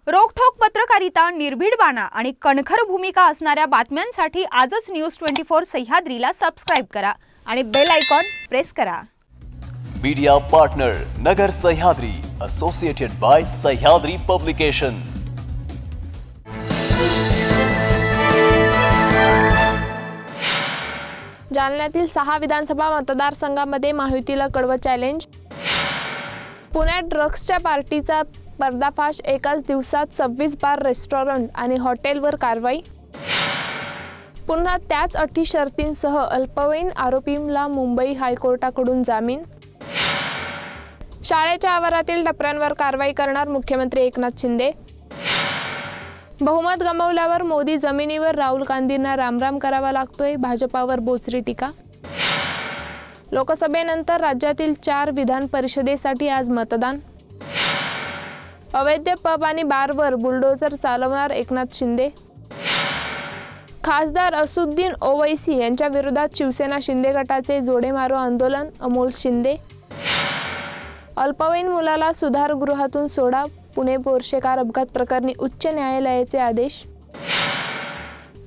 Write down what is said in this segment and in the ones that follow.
रोखठोक पत्रकारिता, निर्भीड बाणा आणि कणखर भूमिका असणाऱ्या बातम्यांसाठी आजच न्यूज 24 सह्याद्रीला सबस्क्राइब करा आणि बेल आयकॉन प्रेस करा। Media partner Nagar Sahyadri, associated by Sahyadri publication. जालन्यातील 6 विधानसभा मतदारसंघामध्ये महायुतीला कडवं चॅलेंज। पुण्यात ड्रग्सच्या पार्टीचा पर्दाफाश, एकाच दिवसात 26 बार, रेस्टॉरंट आणि हॉटेलवर कारवाई। पुन्हा त्याच अटी शर्तींसह अल्पवयीन आरोपींना मुंबई हायकोर्टाकडून जामीन। शाळेच्या आवारातील टपऱ्यांवर कारवाई करणार मुख्यमंत्री एकनाथ शिंदे। बहुमत गमावल्यावर मोदी जमिनीवर, राहुल गांधींना रामराम करावा लागतोय, भाजपावर बोचरी टीका। लोकसभेनंतर राज्यातील 4 विधान परिषदेसाठी आज मतदान। अवैध पब आणि बारवर बुलडोझर चालवणार एकनाथ शिंदे। खासदार असुद्दीन ओवैसी यांच्या विरोधात शिवसेना शिंदे गटाचे जोडे मारो आंदोलन, अमोल शिंदे। अल्पवयीन मुलाला सुधारगृहातून सोडा, पुणे बोरशेकार अपघात प्रकरणी उच्च न्यायालयाचे आदेश।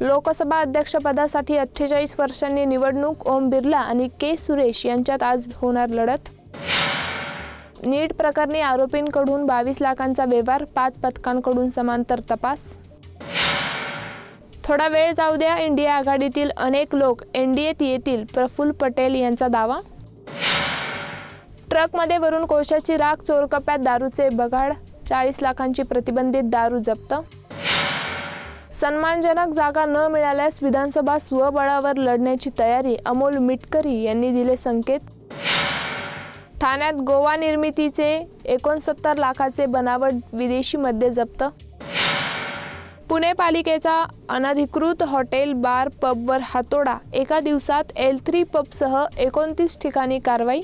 लोकसभा अध्यक्षपदासाठी 48 वर्षांनी निवडणूक, ओम बिर्ला आणि के सुरेश यांच्यात आज होणार लढत। नीट प्रकरणी आरोपींकडून 22 लाखांचा व्यवहार, 5 पथकांकडून समांतर तपास। थोडा वेळ जाऊ द्या, इंडिया आघाडीतील अनेक लोक एनडीएत येतील, प्रफुल्ल पटेल यांचा दावा। ट्रकमध्ये भरून कोळशाची राख, चोरकप्प्यात दारूचे बगाड, 40 लाखांची प्रतिबंधित दारू जप्त। सन्मानजनक जागा न मिळाल्यास विधानसभा स्वबळावर लढण्याची तयारी, अमोल मिटकरी यांनी दिले संकेत। ठाण्यात गोवा निर्मितीचे 69 लाखाचे बनावट विदेशी मद्य जप्त। पुणे पालिकेचा अनधिकृत हॉटेल, बार, पबवर हातोडा, एका दिवसात L3 पबसह 29 ठिकाणी कारवाई।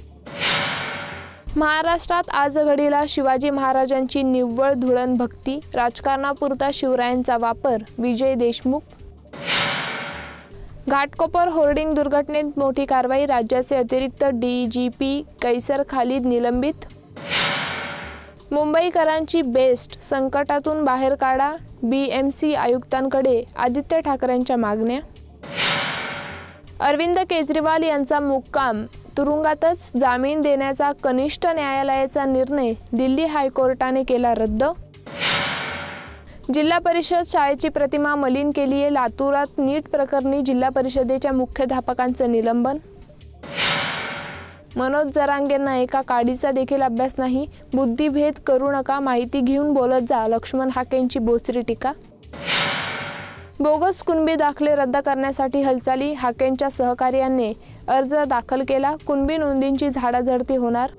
महाराष्ट्रात आज घडीला शिवाजी महाराजांची निव्वळ धुळण भक्ती, राजकारणापुरता शिवरायांचा वापर, विजय देशमुख। घाटकोपर होर्डिंग दुर्घटनेत मोठी कारवाई, राज्याचे अतिरिक्त DGP कैसर खालिद निलंबित। मुंबईकरांची बेस्ट, संकटातून बाहेर काढा, BMC आयुक्तांकडे आदित्य ठाकरेंच्या मागण्या। अरविंद केजरीवाल यांचा मुक्काम तुरुंगातच, जामीन देण्याचा कनिष्ठ न्यायालयाचा निर्णय दिल्ली हायकोर्टाने केला रद्द। जिल्हा परिषद शाळेची प्रतिमा मलिन केली आहे, लातूरात नीट प्रकरणी जिल्हा परिषदेच्या मुख्याध्यापकांचं निलंबन। मनोज जरांगेंना एका काडीचा देखील अभ्यास नाही, बुद्धिभेद करू नका, माहिती घेऊन बोलत जा, लक्ष्मण हाकेंची बोचरी टीका। बोगस कुणबी दाखले रद्द करण्यासाठी हालचाली, हाकेंच्या सहकार्याने अर्ज दाखल केला, कुणबी नोंदींची झाडाझडती होणार।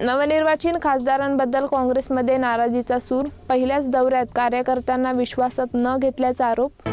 नवनिर्वाचित खासदारांबद्दल काँग्रेसमध्ये नाराजीचा सूर, पहिल्याच दौऱ्यात कार्यकर्त्यांना विश्वासात न घेतल्याचा आरोप।